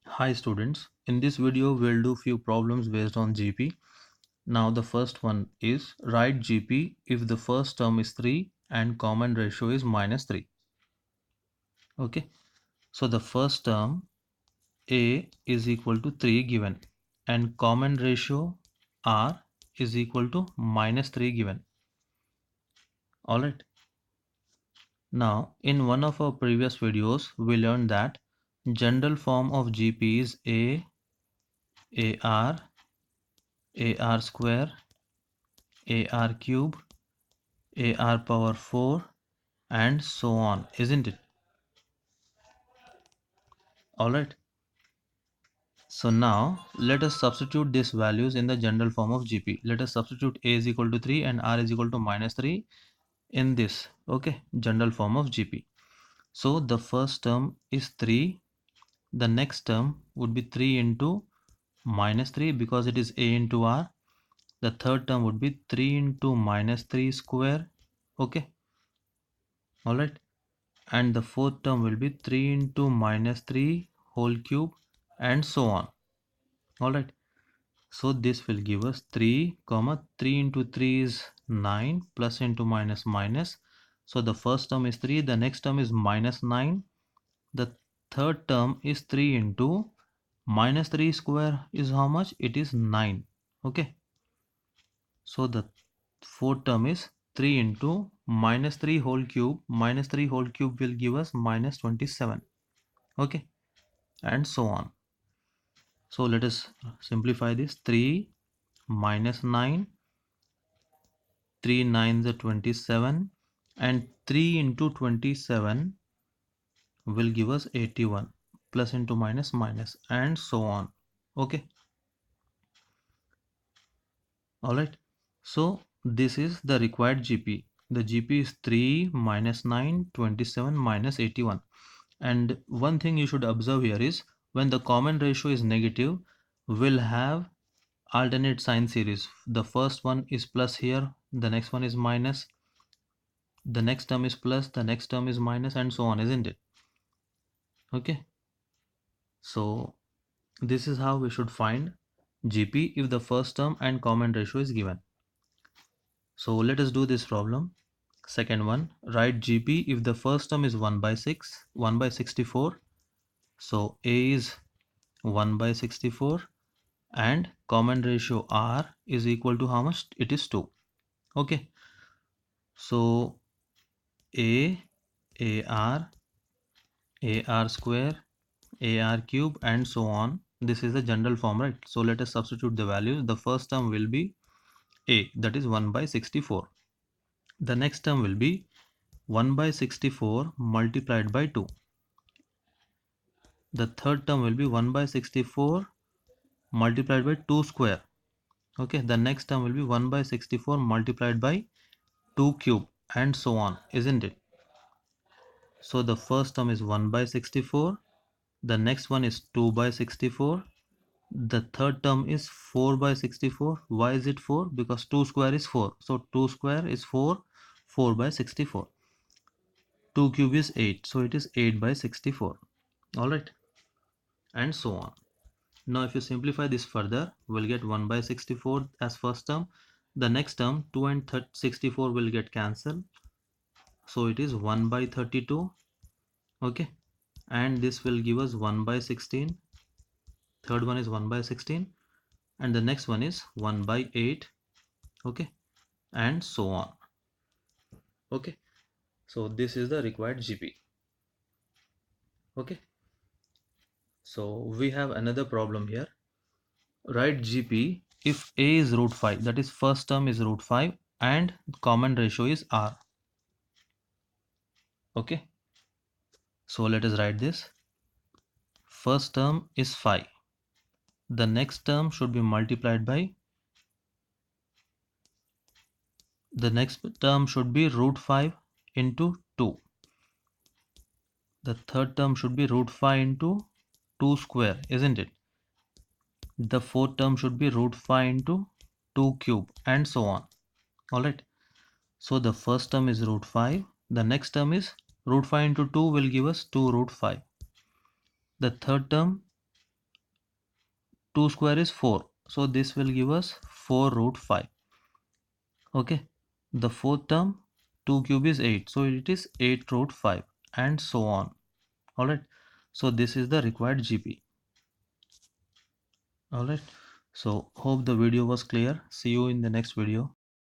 Hi students, in this video we'll do few problems based on GP. Now the first one is write GP if the first term is 3 and common ratio is -3. Okay, so the first term A is equal to 3 given and common ratio R is equal to -3 given. Alright, now in one of our previous videos we learned that general form of GP is AR, AR square, AR cube, AR power 4 and so on, isn't it? Alright, so now let us substitute these values in the general form of GP. Let us substitute A is equal to 3 and R is equal to -3 in this, okay, general form of GP. So the first term is 3, the next term would be 3 into -3 because it is A into R. The third term would be 3 into -3 square, okay, alright. And the fourth term will be 3 into -3 whole cube and so on. Alright, so this will give us 3 comma 3 into 3 is 9 plus into minus minus. So the first term is 3, the next term is -9, the third term is 3 into -3 square is how much? It is 9. Okay, so the fourth term is 3 into -3 whole cube. -3 whole cube will give us -27. Okay, and so on. So let us simplify this. 3 minus 9, 3 9s are 27 and 3 into 27 will give us 81 plus into minus minus and so on. Okay, alright, so this is the required GP. The GP is 3 minus 9, 27 minus 81. And one thing you should observe here is when the common ratio is negative, we'll have alternate sign series. The first one is plus here, the next one is minus, the next term is plus, the next term is minus and so on, isn't it? Okay, so this is how we should find GP if the first term and common ratio is given. So let us do this problem. Second one, write GP if the first term is 1 by 6, 1 by 64. So A is 1 by 64 and common ratio R is equal to how much? It is 2. Okay, so AR, AR square, AR cube and so on. This is the general form, right? So let us substitute the values. The first term will be A, that is 1 by 64. The next term will be 1 by 64 multiplied by 2. The third term will be 1 by 64 multiplied by 2 square. Okay, the next term will be 1 by 64 multiplied by 2 cube and so on, isn't it? So the first term is 1 by 64, the next one is 2 by 64, the third term is 4 by 64. Why is it 4? Because 2 square is 4, so 2 square is 4, 4 by 64, 2 cube is 8, so it is 8 by 64. Alright, and so on. Now if you simplify this further, we'll get 1 by 64 as first term. The next term 2 and 64 will get cancelled, so it is 1 by 32. Okay, and this will give us 1 by 16. Third one is 1 by 16 and the next one is 1 by 8. Okay, and so on. Okay, so this is the required GP. Okay, so we have another problem here. Write GP if A is root 5, that is first term is root 5 and common ratio is R. Okay, so let us write this. First term is 5, the next term should be multiplied by, the next term should be root 5 into 2. The third term should be root 5 into 2 square, isn't it? The fourth term should be root 5 into 2 cube and so on. Alright, so the first term is root 5, the next term is root 5 into 2 will give us 2 root 5. The third term 2 square is 4. So this will give us 4 root 5. Okay. The fourth term, 2 cube is 8. So it is 8 root 5 and so on. Alright. So this is the required GP. Alright. So hope the video was clear. See you in the next video.